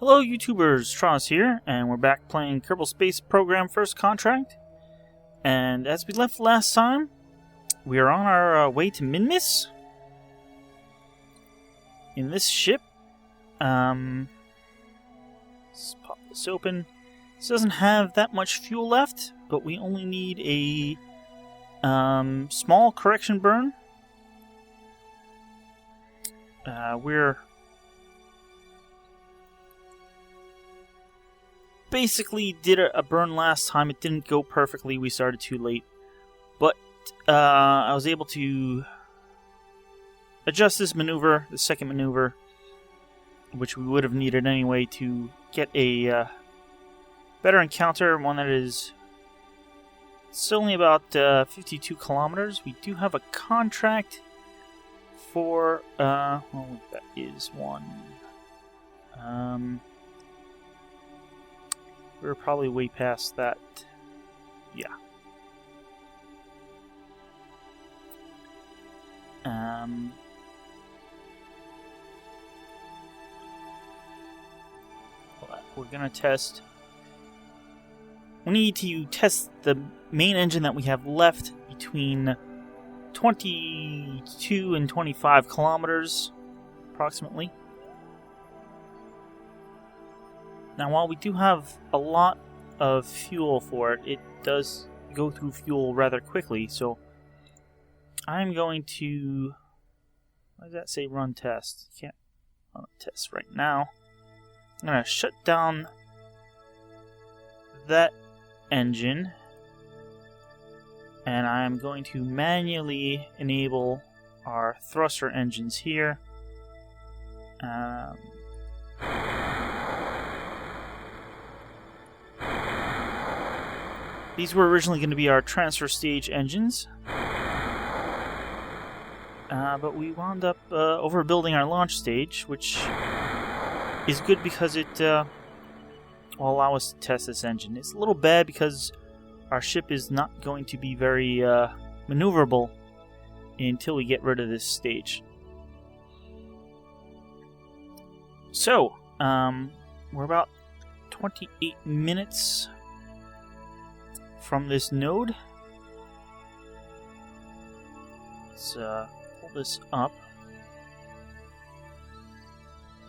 Hello YouTubers, Tross here, and we're back playing Kerbal Space Program First Contract. And as we left last time, we are on our way to Minmus. In this ship, let's pop this open. This doesn't have that much fuel left, but we only need a small correction burn. We're basically did a burn last time. It didn't go perfectly. We started too late. But I was able to adjust this maneuver, the second maneuver, which we would have needed anyway to get a better encounter, one that is it's only about 52 kilometers. We do have a contract for, well, that is one. We're probably way past that. Yeah. We're gonna test. We need to test the main engine that we have left between 22 and 25 kilometers, approximately. Now, while we do have a lot of fuel for it, it does go through fuel rather quickly, so I'm going to... Why does that say run test? Can't run a test right now. I'm going to shut down that engine, and I'm going to manually enable our thruster engines here. These were originally going to be our transfer stage engines, but we wound up overbuilding our launch stage, which is good because it will allow us to test this engine. It's a little bad because our ship is not going to be very maneuverable until we get rid of this stage. So, we're about 28 minutes from this node. Let's pull this up.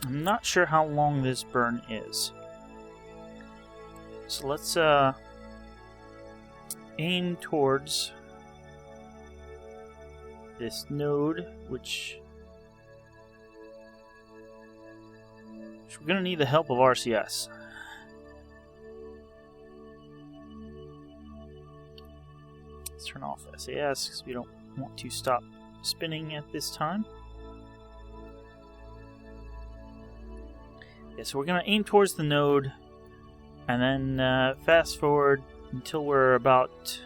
I'm not sure how long this burn is. So let's aim towards this node, which we're going to need the help of RCS. Let's turn off SAS because we don't want to stop spinning at this time. Yeah, so we're going to aim towards the node and then fast forward until we're about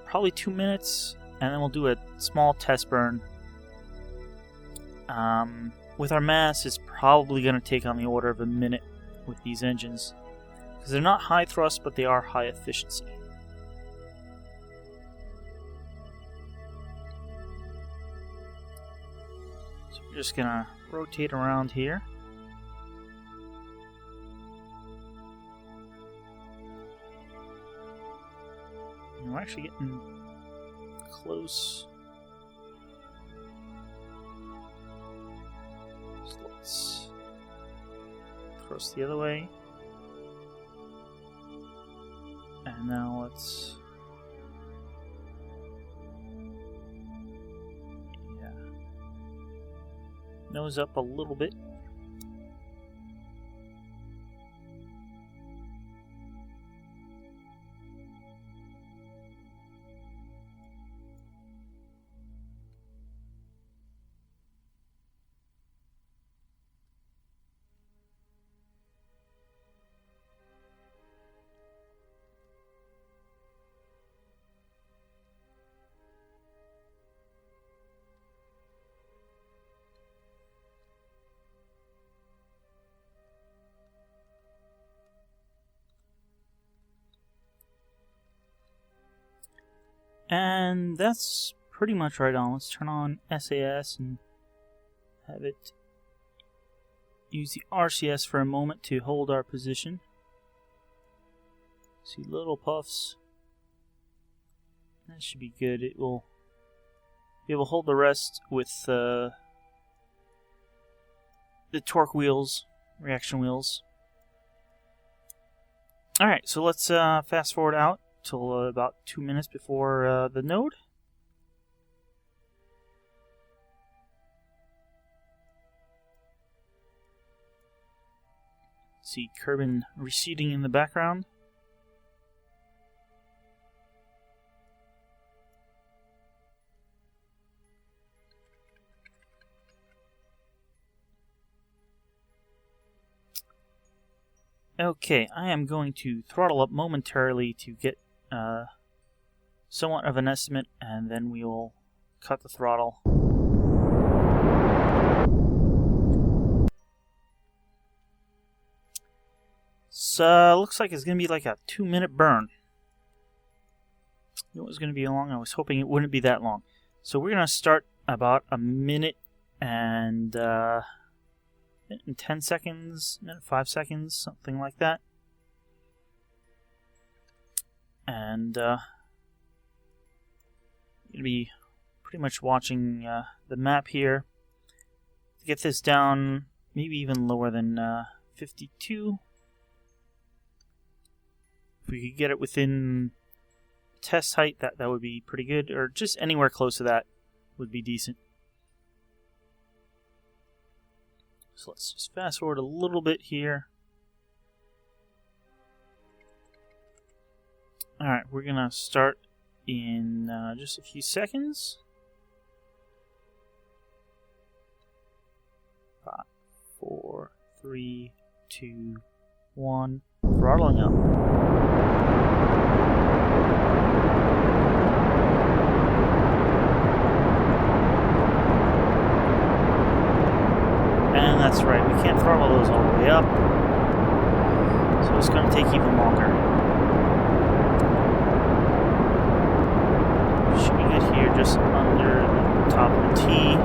probably 2 minutes, and then we'll do a small test burn. With our mass, it's probably going to take on the order of a minute with these engines, because they're not high thrust, but they are high efficiency. So we're just going to rotate around here. And we're actually getting close. So let's cross the other way. And now let's... yeah. Nose up a little bit. And that's pretty much right on. Let's turn on SAS and have it use the RCS for a moment to hold our position. See little puffs. That should be good. It will be able to hold the rest with the torque wheels, reaction wheels. Alright, so let's fast forward out till about 2 minutes before the node. See Kerbal receding in the background. Okay, I am going to throttle up momentarily to get somewhat of an estimate, and then we will cut the throttle. So, looks like it's going to be like a 2-minute burn. I knew it was going to be long. I was hoping it wouldn't be that long. So we're going to start about a minute and 10 seconds, 5 seconds, something like that. And going to be pretty much watching the map here to get this down, maybe even lower than 52. If we could get it within test height, that would be pretty good, or just anywhere close to that would be decent. So let's just fast forward a little bit here. Alright, we're going to start in just a few seconds. 5, 4, 3, 2, 1. Throttling up. And that's right, we can't throttle those all the way up, so it's going to take even longer. Shooting it here just under the top of the T.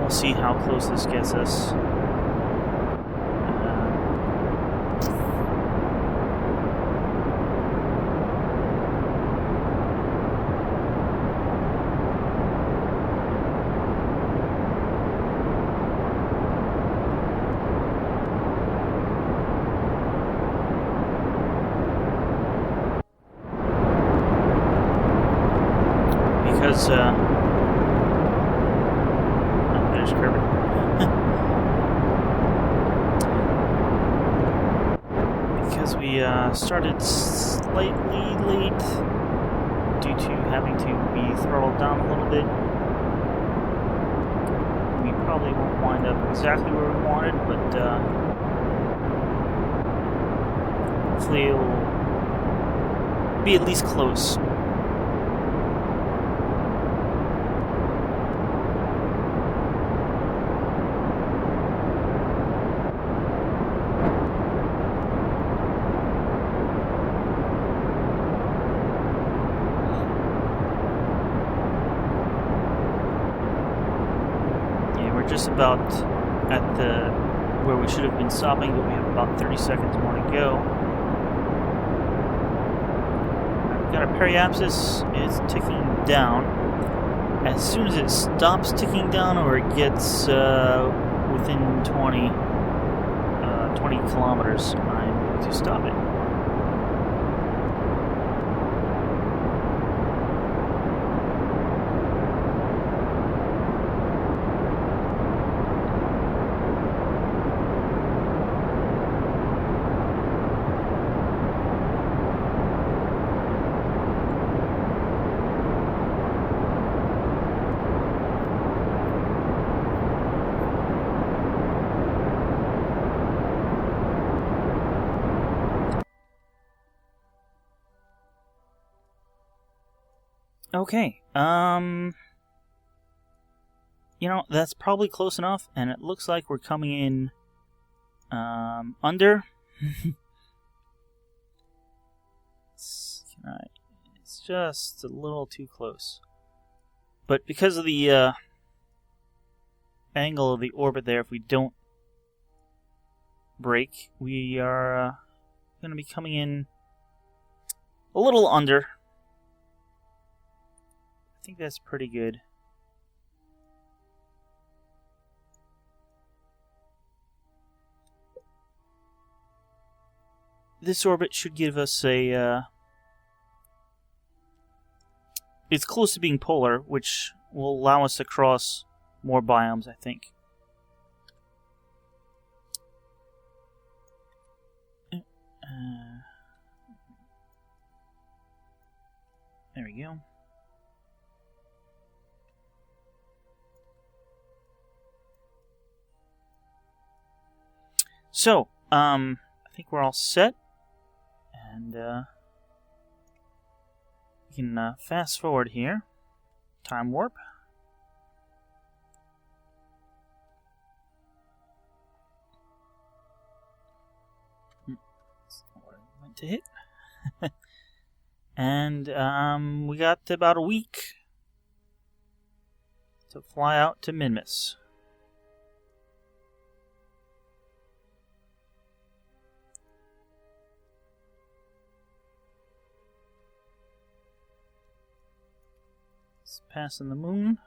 See how close this gets us. Because because we started slightly late due to having to be throttled down a little bit. We probably won't wind up exactly where we wanted, but hopefully it'll be at least close. Just about at the where we should have been stopping, but we have about 30 seconds more to go. We've got our periapsis is ticking down. As soon as it stops ticking down, or it gets within 20 kilometers, I'm going to stop it. Okay, you know, that's probably close enough, and it looks like we're coming in, under. It's just a little too close. But because of the, angle of the orbit there, if we don't brake, we are, going to be coming in a little under. I think that's pretty good. This orbit should give us a, it's close to being polar, which will allow us to cross more biomes, I think. There we go. So, I think we're all set. And, we can fast forward here. Time warp. That's not what I meant to hit. And we got about a week to fly out to Minmus. It's passing the moon.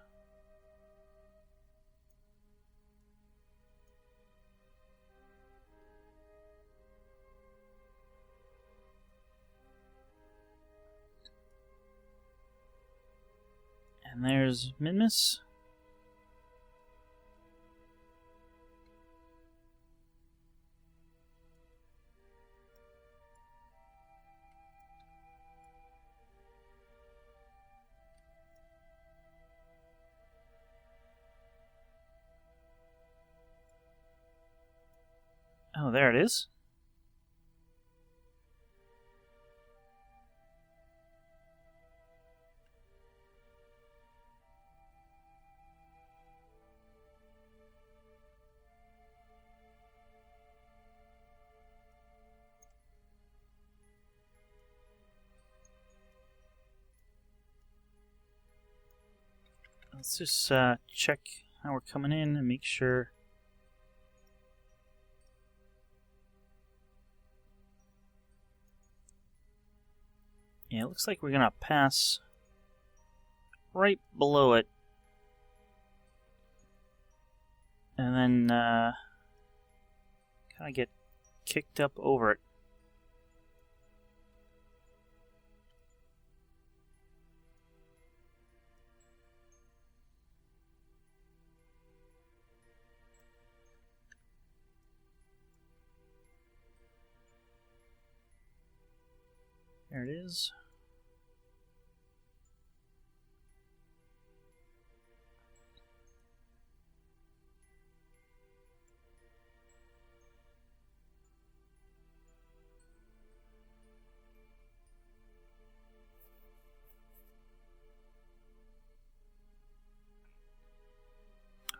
And there's Minmus. Oh, there it is. Let's just check how we're coming in and make sure. Yeah, it looks like we're gonna pass right below it. And then kind of get kicked up over it. There it is.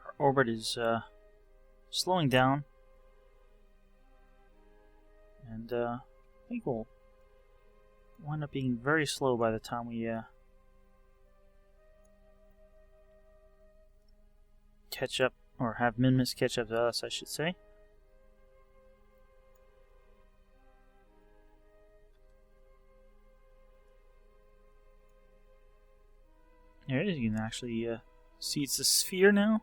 Our orbit is slowing down. And I think we'll wind up being very slow by the time we catch up, or have Minmus catch up to us, I should say. There it is. You can actually see it's a sphere now.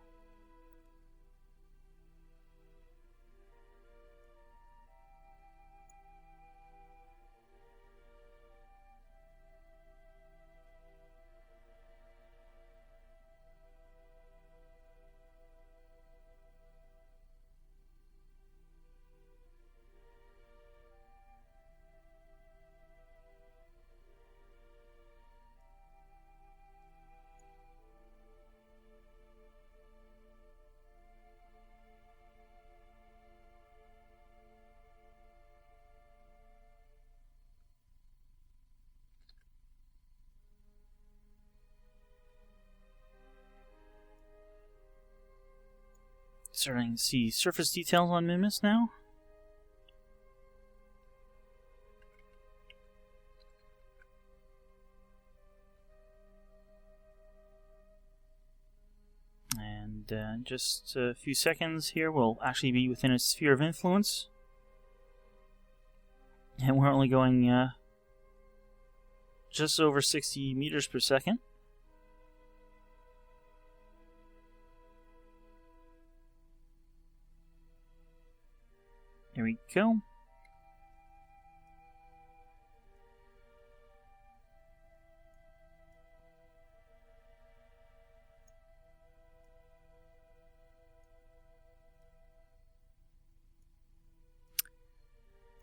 Starting to see surface details on Minmus now. And just a few seconds here, we'll actually be within a sphere of influence. And we're only going just over 60 meters per second. There we go.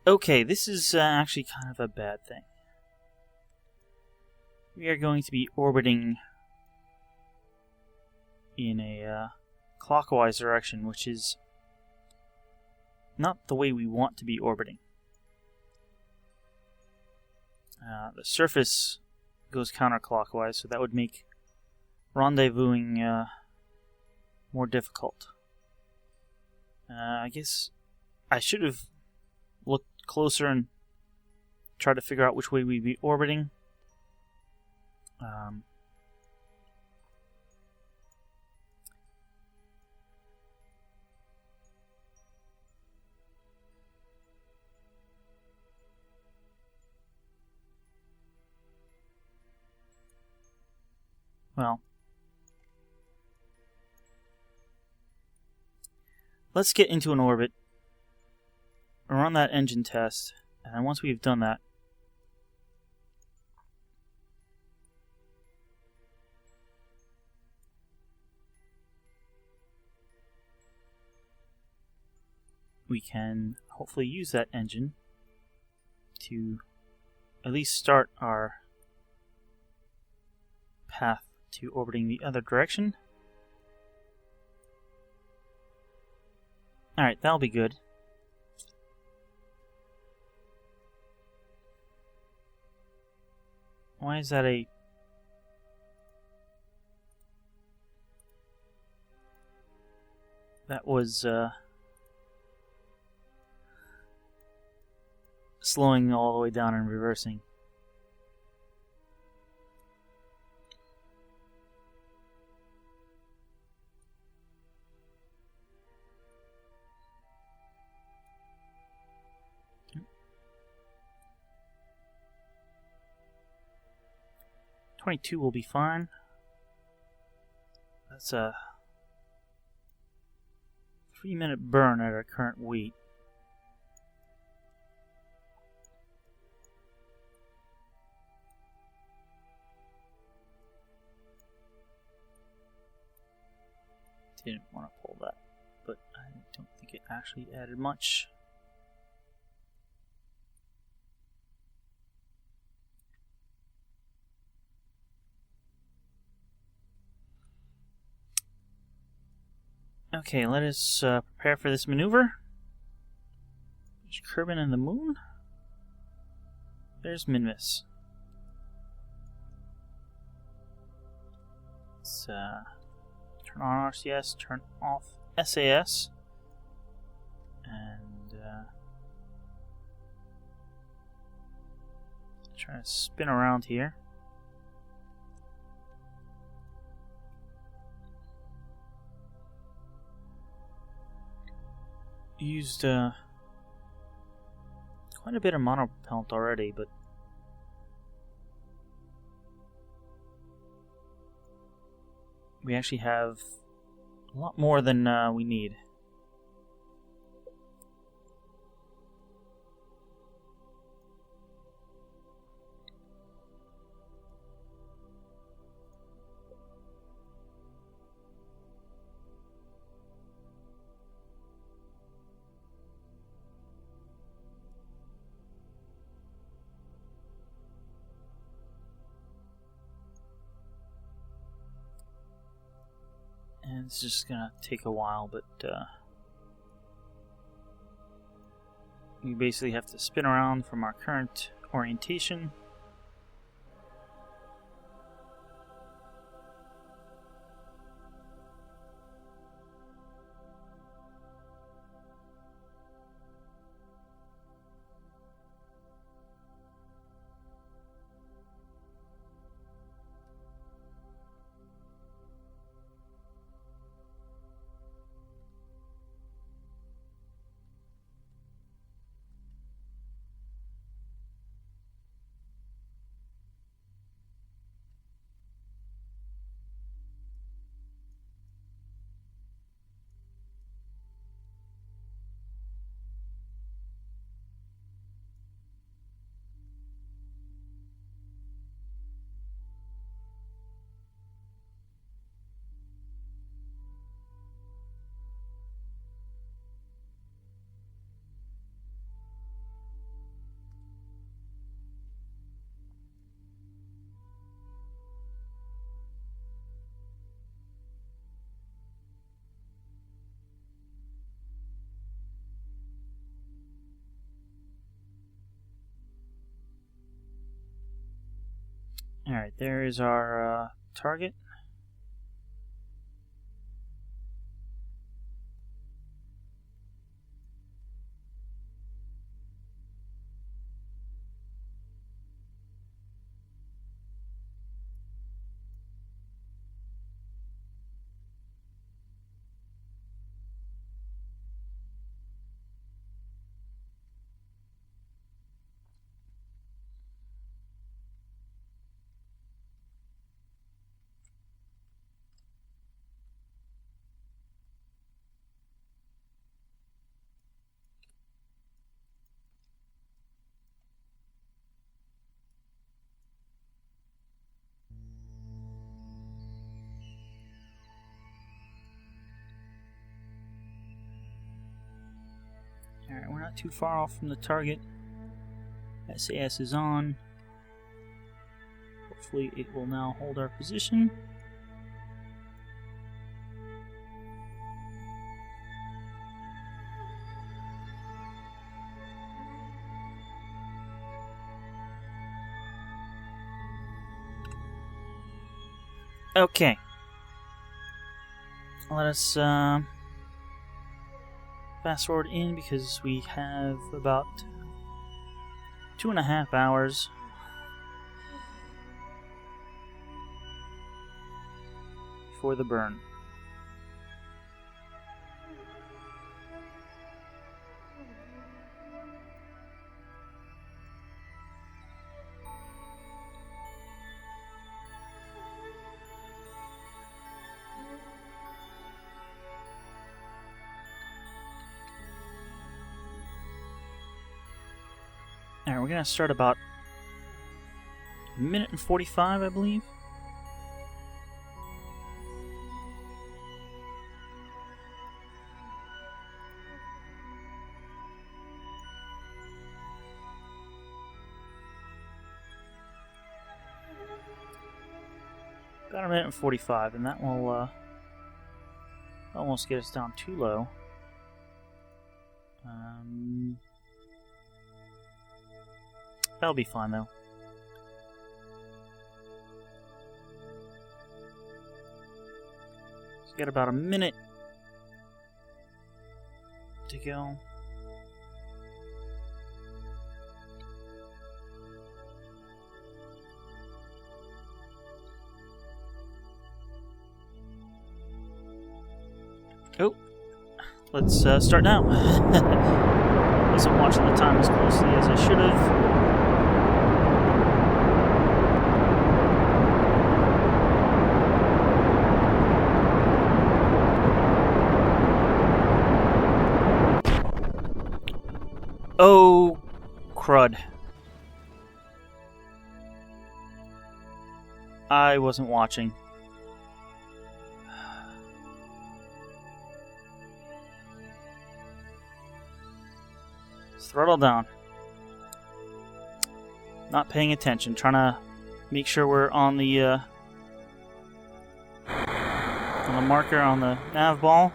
Okay, this is actually kind of a bad thing. We are going to be orbiting in a clockwise direction, which is not the way we want to be orbiting. The surface goes counterclockwise, so that would make rendezvousing more difficult. I guess I should have looked closer and tried to figure out which way we'd be orbiting. Well, let's get into an orbit, run that engine test, and once we've done that, we can hopefully use that engine to at least start our path to orbiting the other direction. Alright, that'll be good. Why is that a... That was, slowing all the way down and reversing. Okay. 22 will be fine. That's a 3-minute burn at our current weight. Didn't want to pull that, but I don't think it actually added much. Okay, let us prepare for this maneuver. There's Kerbal and the moon. There's Minmus. Let's turn on RCS, turn off SAS, and try to spin around here. Used quite a bit of monopropellant already, but we actually have a lot more than we need. And it's just gonna take a while, but we basically have to spin around from our current orientation. Alright, there is our target. Alright, we're not too far off from the target. SAS is on. Hopefully it will now hold our position. Okay. Let us fast forward in because we have about 2.5 hours for the burn. Alright, we're gonna start about 1:45, I believe. About 1:45, and that will almost get us down too low. That'll be fine, though. So we got about a minute to go. Oh, let's start now. Wasn't watching the time as closely as I should have. Oh, crud. I wasn't watching. Throttle down. Not paying attention. Trying to make sure we're on the marker on the nav ball.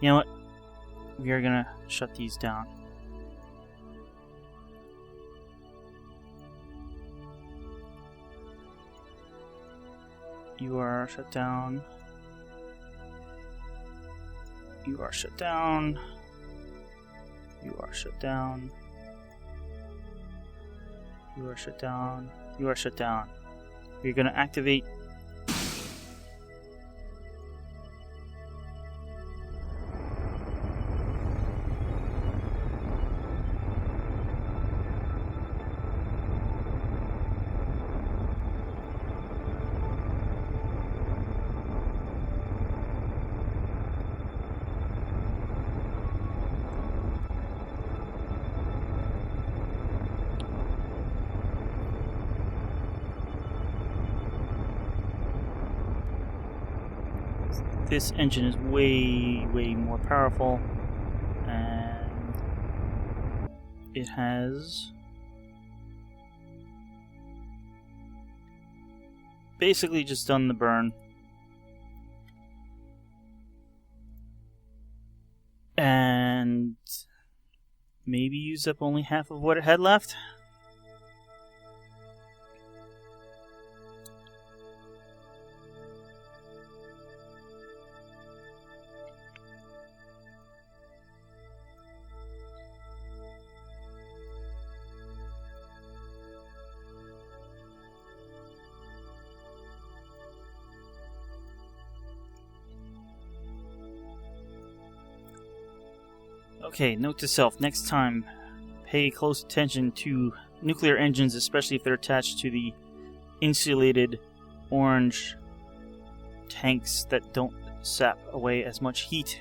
You know what? We are gonna shut these down. You are shut down. You are shut down. You are shut down. You are shut down. You are shut down. We're gonna activate. This engine is way more powerful, and it has basically just done the burn. And maybe used up only half of what it had left. Okay, note to self, next time pay close attention to nuclear engines, especially if they're attached to the insulated orange tanks that don't sap away as much heat.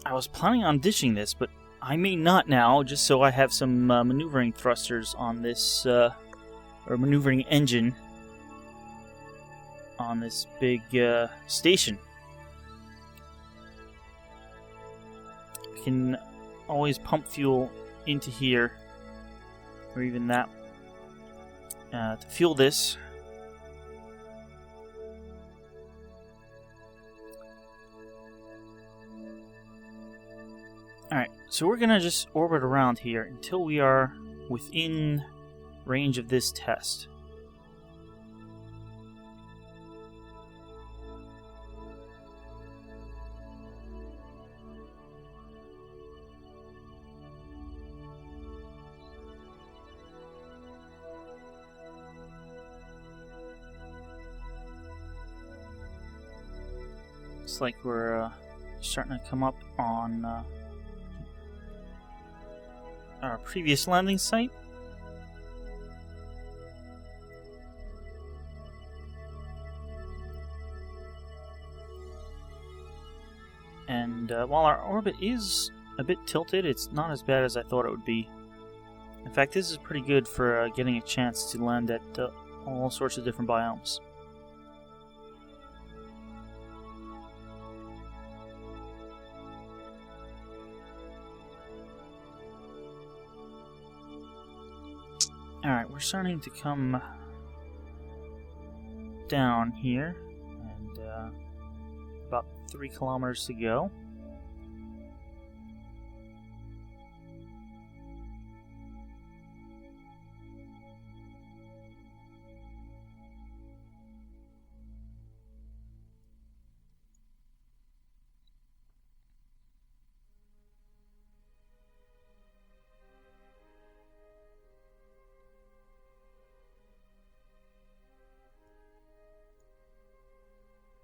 I was planning on ditching this, but I may not now, just so I have some maneuvering thrusters on this, or maneuvering engine on this big station. I can always pump fuel into here, or even that, to fuel this. Alright, so we're gonna just orbit around here until we are within range of this test. Looks like we're starting to come up on our previous landing site. And while our orbit is a bit tilted, it's not as bad as I thought it would be. In fact, this is pretty good for getting a chance to land at all sorts of different biomes. Alright, we're starting to come down here, and about 3 kilometers to go.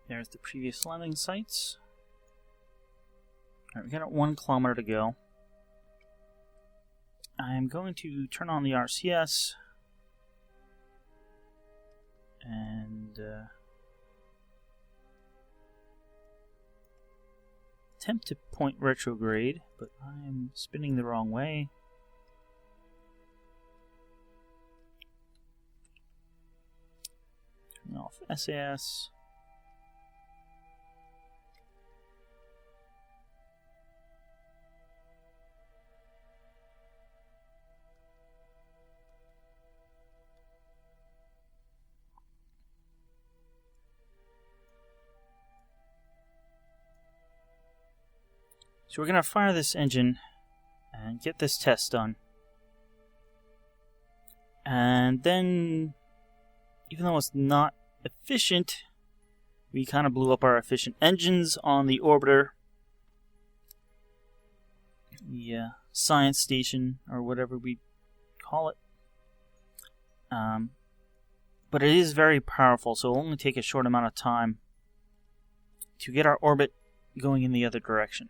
There's the previous landing sites. Alright, we got 1 kilometer to go. I'm going to turn on the RCS and attempt to point retrograde, but I'm spinning the wrong way. Turning off SAS. So we're going to fire this engine and get this test done. And then, even though it's not efficient, we kind of blew up our efficient engines on the orbiter. The science station, or whatever we call it. But it is very powerful, so it'll only take a short amount of time to get our orbit going in the other direction.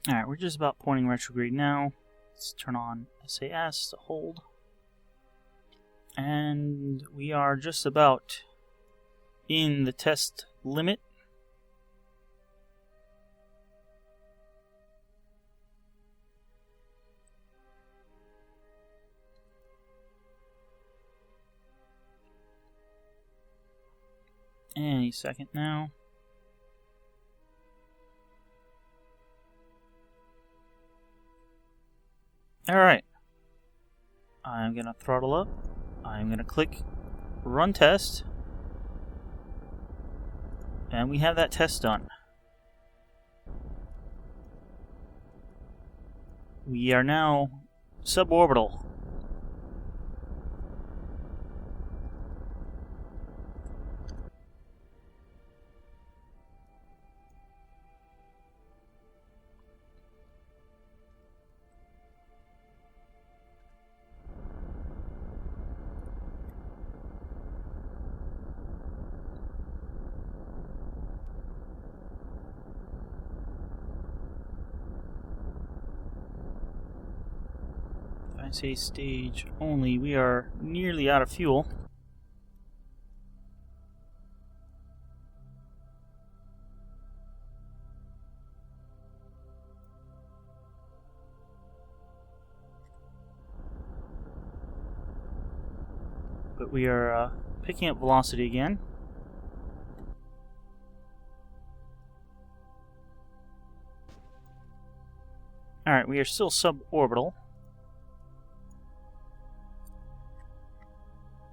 Alright, we're just about pointing retrograde now. Let's turn on SAS to hold. And we are just about in the test limit. Any second now. Alright. I'm going to throttle up. I'm going to click Run Test. And we have that test done. We are now suborbital. I say stage only, we are nearly out of fuel. But we are picking up velocity again. Alright, we are still suborbital.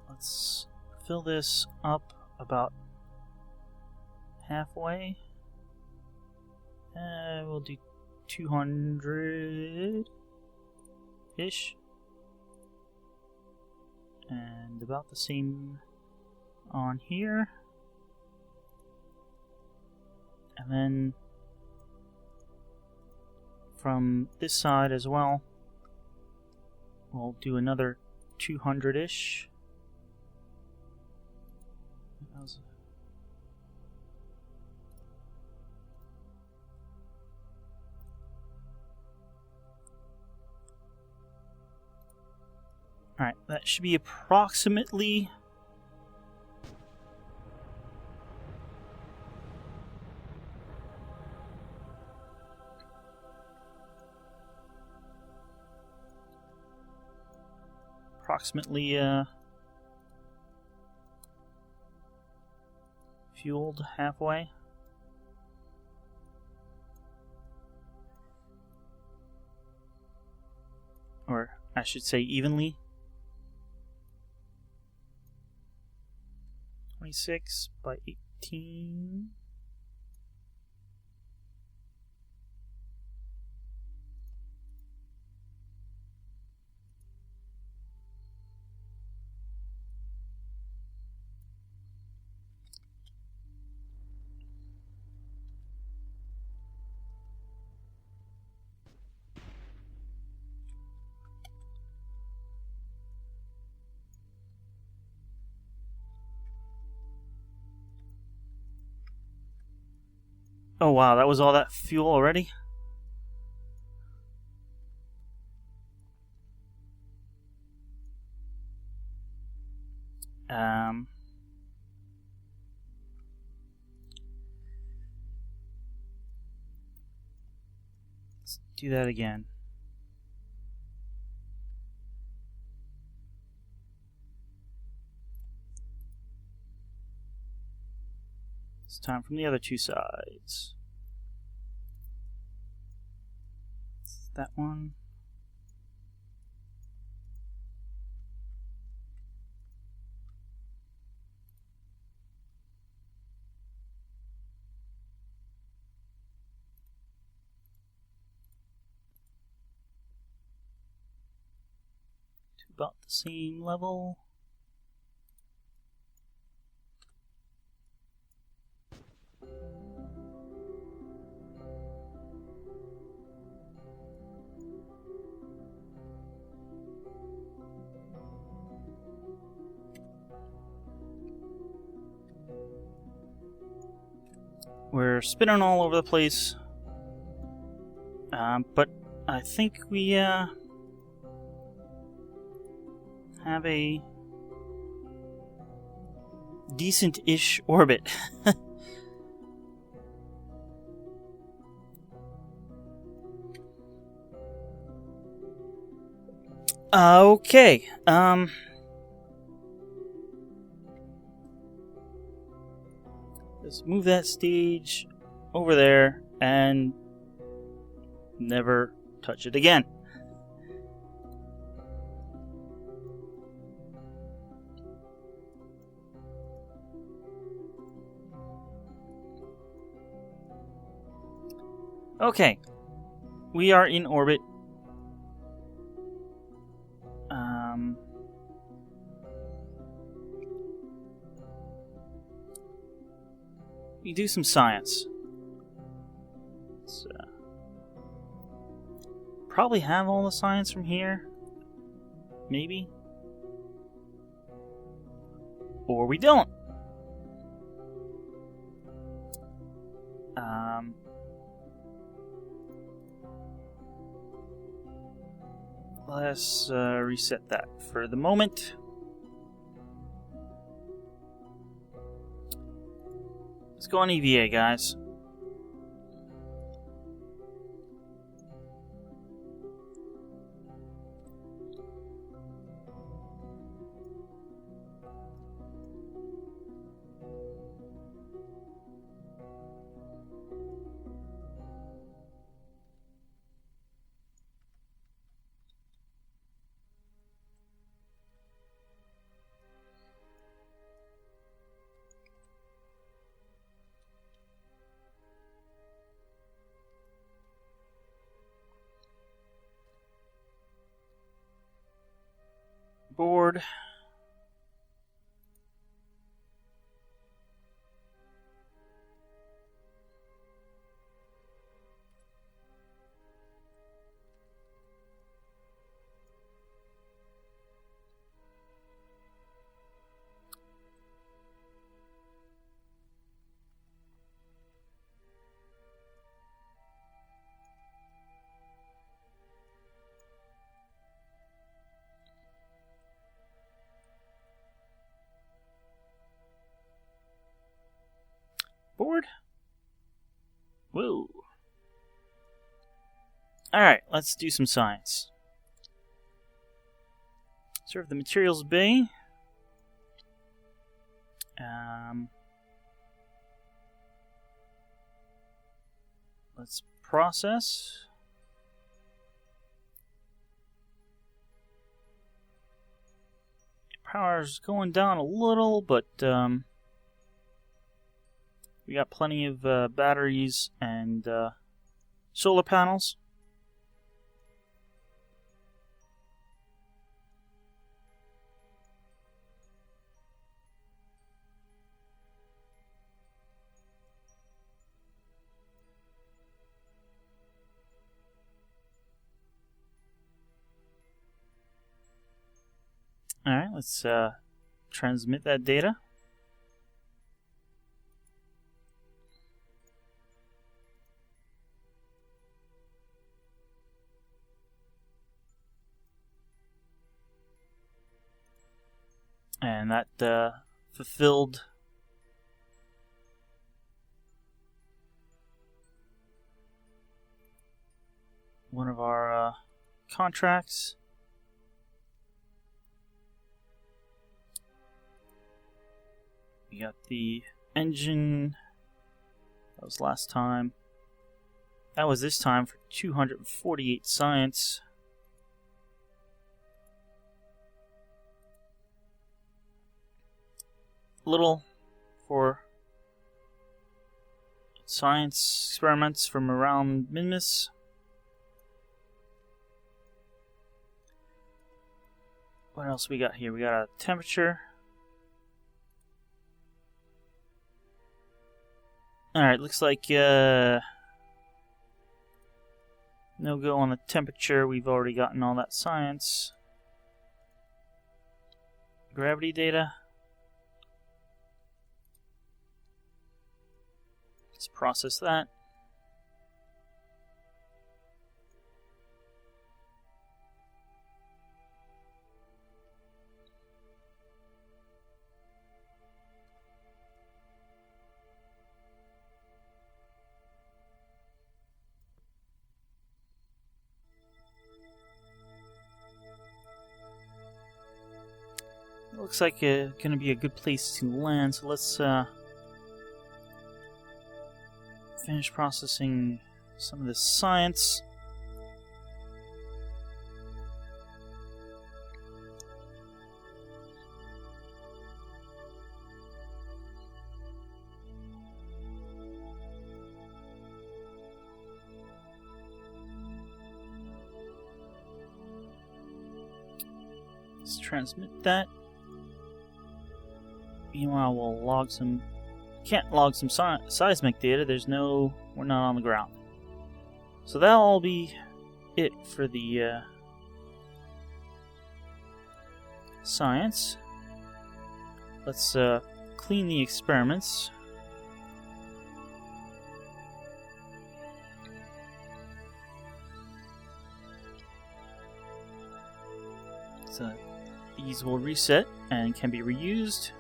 Let's fill this up about halfway. We'll do 200-ish. And about the same on here. And then from this side as well, we'll do another 200-ish. Alright, that should be approximately fueled halfway. Or I should say evenly. 26 by 18. Oh wow, that was all that fuel already? Let's do that again. It's time from the other two sides. It's that one. To about the same level. We're spinning all over the place. But I think we have a decent-ish orbit. Okay. Let's move that stage over there and never touch it again. Okay. We are in orbit. We do some science. Let's, probably have all the science from here. Maybe. Or we don't. Let's reset that for the moment. Let's go on EVA, guys. Board. Board. Whoa. Alright, let's do some science. Serve the materials bay. Let's process. Power's going down a little, but we got plenty of batteries and solar panels. Alright, let's transmit that data. And that fulfilled one of our contracts. We got the engine. That was last time. That was this time for 248 science. Little for science experiments from around Minmus. What else we got here? We got a temperature. Alright, looks like no go on the temperature. We've already gotten all that science. Gravity data. Let's process that. looks like going to be a good place to land. So let's finish processing some of this science. Let's transmit that. Meanwhile, we'll log some... Can't log some seismic data. We're not on the ground. So that'll all be it for the science. Let's clean the experiments. So these will reset and can be reused.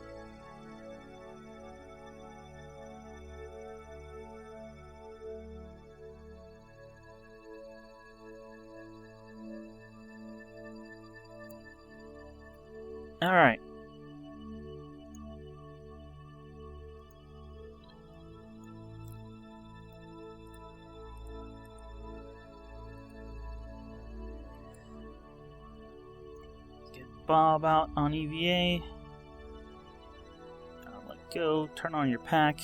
All right. Get Bob out on EVA. Let go. Turn on your pack.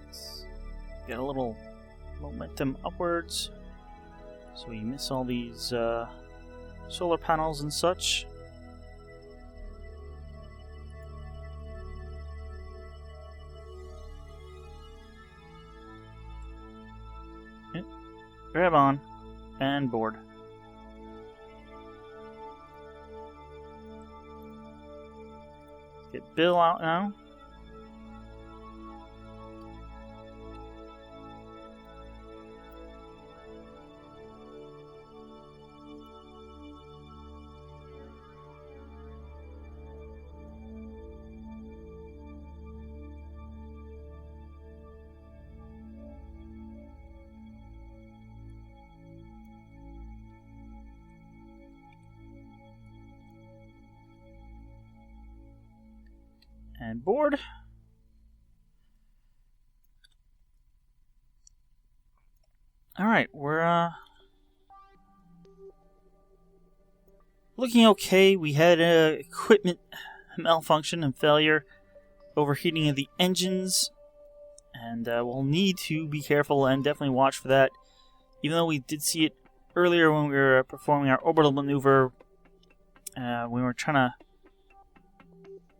Let's get a little momentum upwards. So we miss all these solar panels and such. Yep. Grab on and board. Get Bill out now. And board. Alright, we're looking okay. We had equipment malfunction and failure, overheating of the engines, and we'll need to be careful and definitely watch for that. Even though we did see it earlier when we were performing our orbital maneuver, we were trying to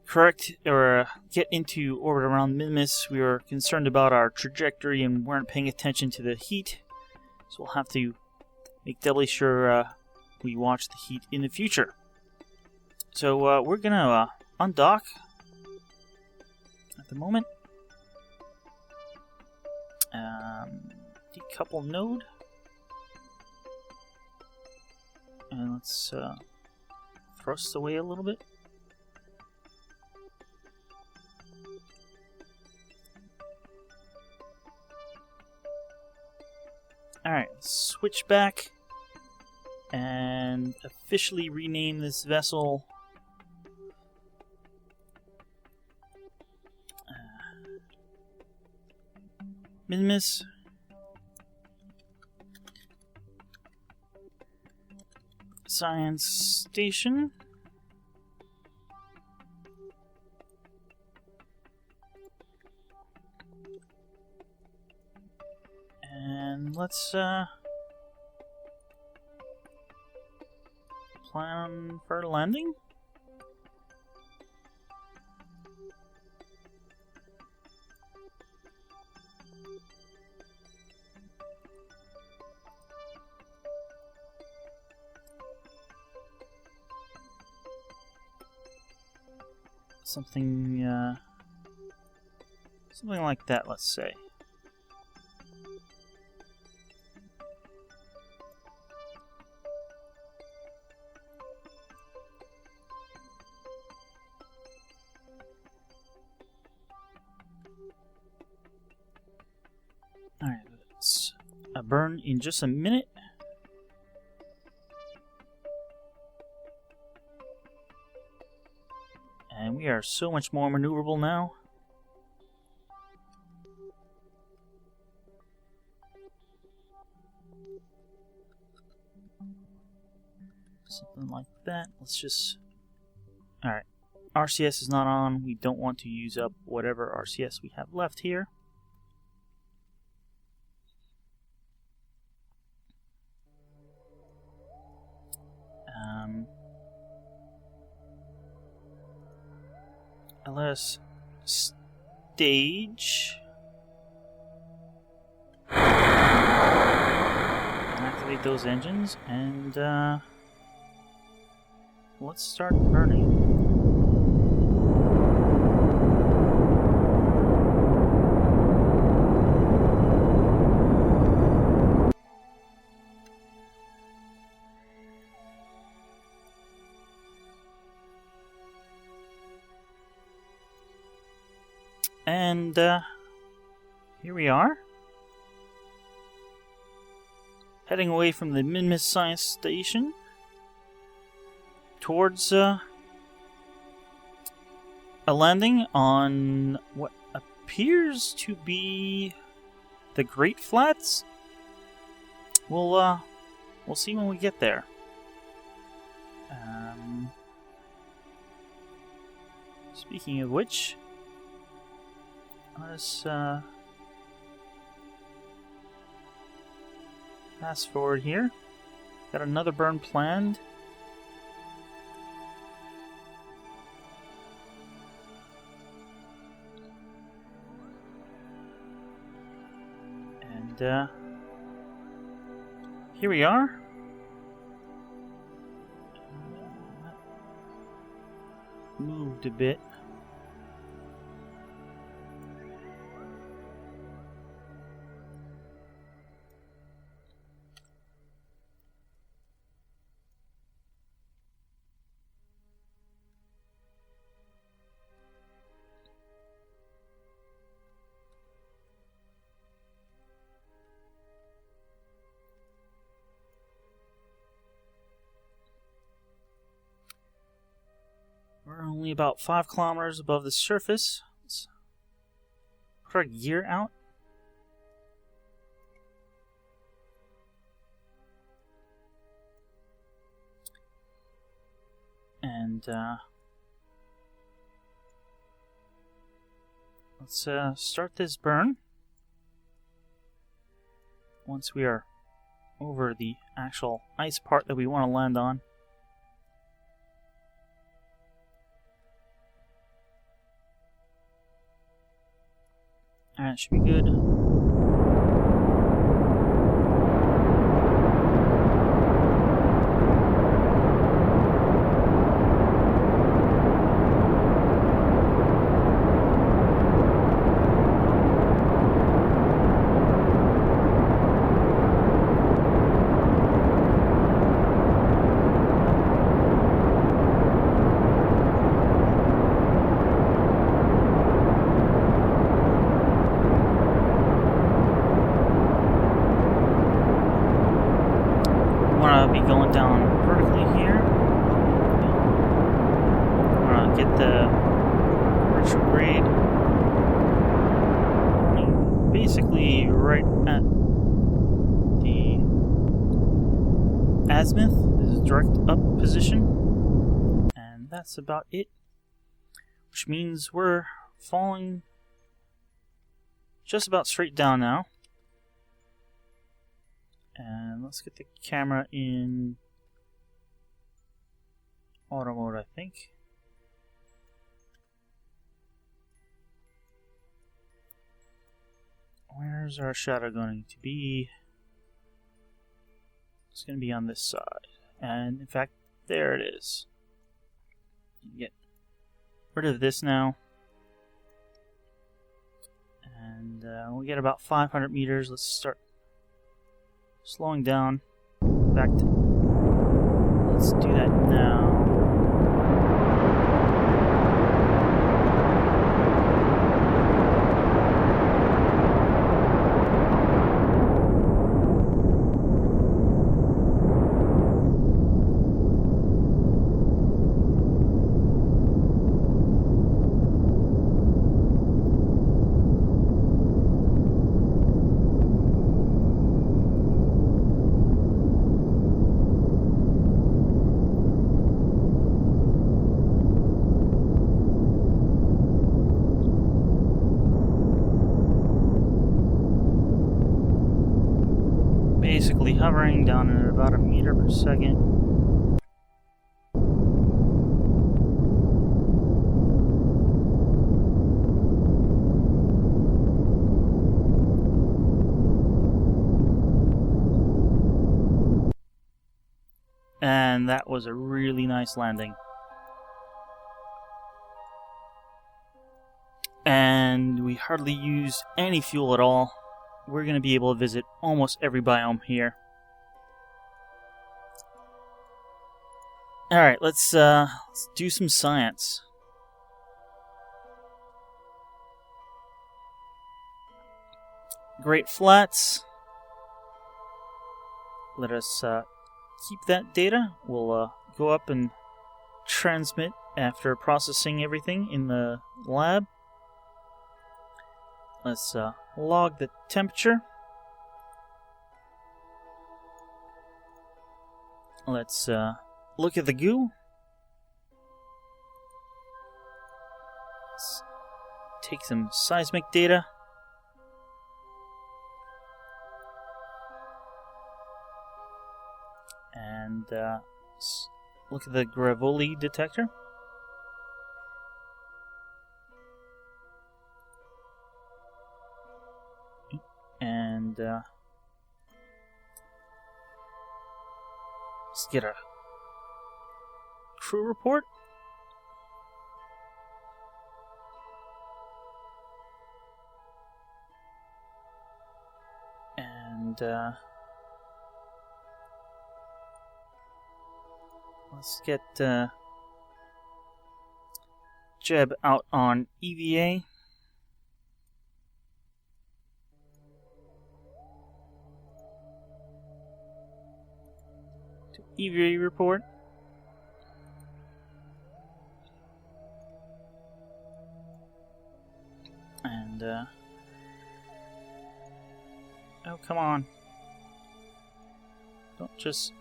correct or get into orbit around Minmus. We were concerned about our trajectory and weren't paying attention to the heat, so we'll have to make doubly sure we watch the heat in the future. So we're gonna undock at the moment. Decouple node, and let's thrust away a little bit. Alright, switch back and officially rename this vessel Minmus. Science Station. And let's plan for landing. Something like that, let's say. Alright, let's burn in just a minute. And we are so much more maneuverable now. Something like that. Let's just... Alright. RCS is not on. We don't want to use up whatever RCS we have left here. LS stage. And activate those engines and let's start burning. And here we are, heading away from the Minmus Science Station towards a landing on what appears to be the Great Flats. We'll see when we get there. Speaking of which, let's fast forward here. Got another burn planned. And here we are. Moved a bit. We're only about 5 kilometers above the surface. Let's put our gear out. And let's start this burn. Once we are over the actual ice part that we want to land on. Alright, should be good. Going down vertically here. Get the retrograde basically right at the azimuth. This is direct up position, and that's about it, which means we're falling just about straight down now. And let's get the camera in auto mode, I think. Where's our shadow going to be? It's going to be on this side. And in fact, there it is. Get rid of this now. And we get about 500 meters. Let's start slowing down. In fact, let's do that now. hovering down at about a meter per second. And that was a really nice landing. And we hardly used any fuel at all. We're going to be able to visit almost every biome here. Alright, let's do some science. Great Flats. Let us keep that data. We'll go up and transmit after processing everything in the lab. Let's log the temperature. Let's look at the goo. Let's take some seismic data. And look at the Gravoli detector. And let's get a crew report. And let's get Jeb out on EVA. EVA report. And oh, come on. Don't just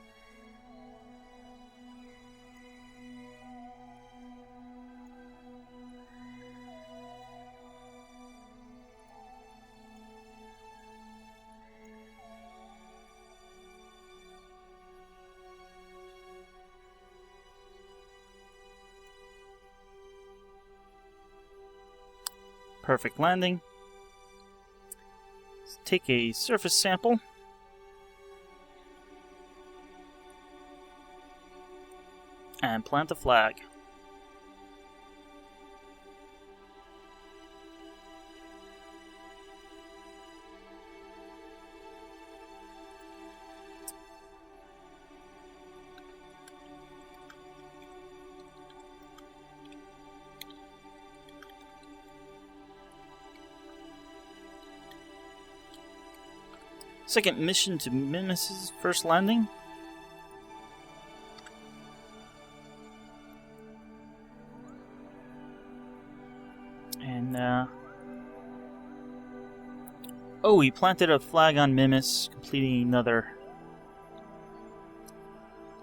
perfect landing. Let's take a surface sample. And plant the flag. Second mission to Minmus's first landing. And oh, he planted a flag on Minmus, completing another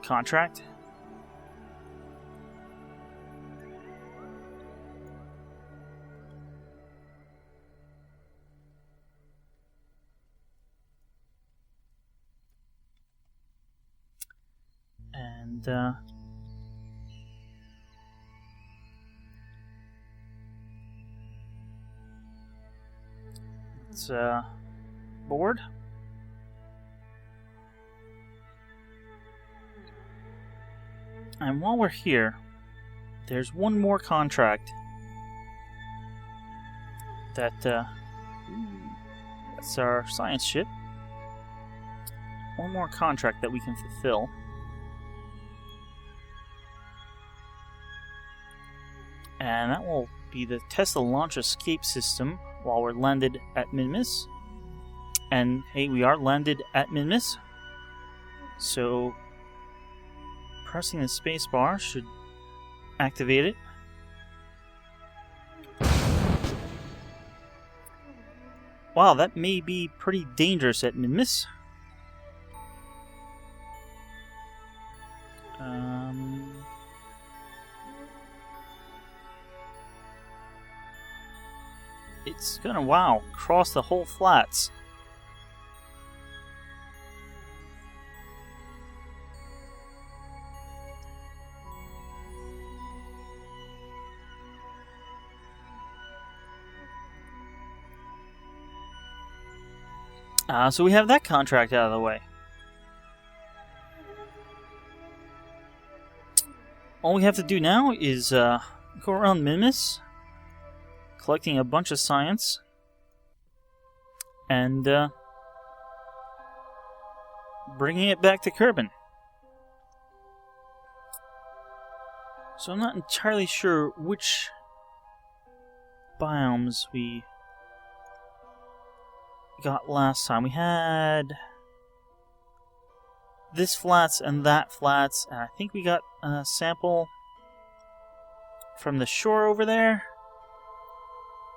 contract. And let's board. And while we're here, there's one more contract that that's our science ship. One more contract that we can fulfill. And that will be the test the launch escape system while we're landed at Minmus. And hey, we are landed at Minmus. So pressing the space bar should activate it. Wow, that may be pretty dangerous at Minmus. It's gonna, wow, cross the whole flats. So we have that contract out of the way. All we have to do now is go around Minmus, collecting a bunch of science, and bringing it back to Kerbal. So I'm not entirely sure which biomes we got last time. We had this flats and that flats, and I think we got a sample from the shore over there.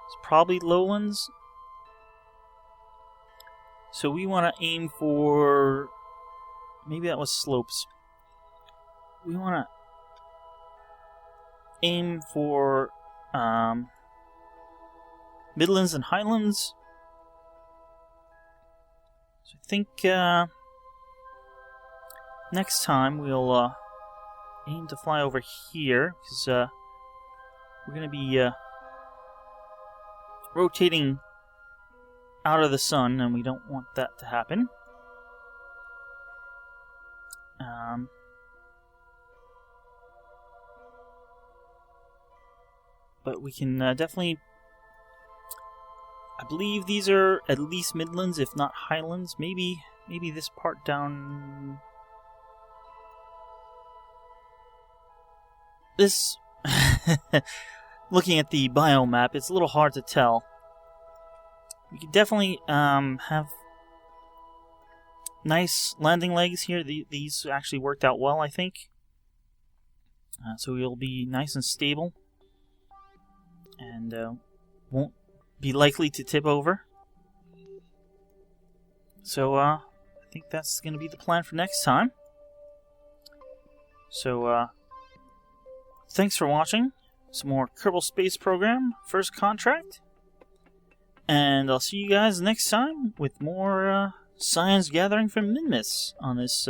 It's probably lowlands. So we want to aim for... maybe that was slopes. We want to aim for Midlands and Highlands. So I think next time we'll aim to fly over here, because we're going to be rotating out of the sun, and we don't want that to happen. But we can definitely... I believe these are at least Midlands, if not Highlands. Maybe this part down... This... Looking at the biomap, it's a little hard to tell. We could definitely have nice landing legs here. These actually worked out well, I think. So we'll be nice and stable. And won't be likely to tip over. So I think that's going to be the plan for next time. So thanks for watching. Some more Kerbal Space Program first contract. And I'll see you guys next time with more science gathering from Minmus on this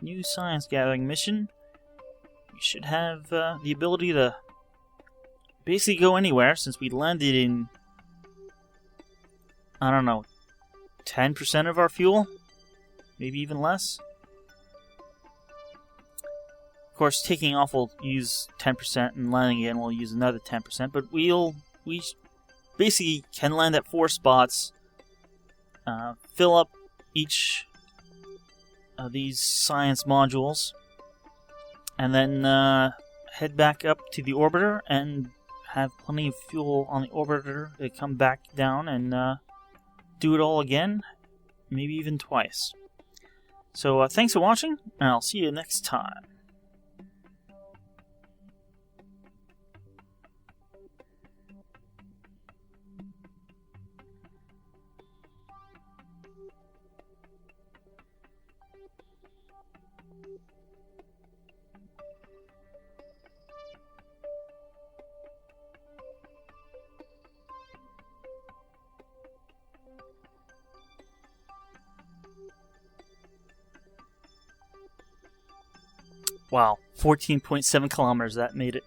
new science gathering mission. We should have the ability to basically go anywhere, since we landed in, I don't know, 10% of our fuel? Maybe even less? Of course, taking off will use 10% and landing again will use another 10%, but we basically can land at 4 spots, fill up each of these science modules, and then head back up to the orbiter and have plenty of fuel on the orbiter to come back down and do it all again, maybe even twice. So thanks for watching, and I'll see you next time. Wow, 14.7 kilometers, that made it.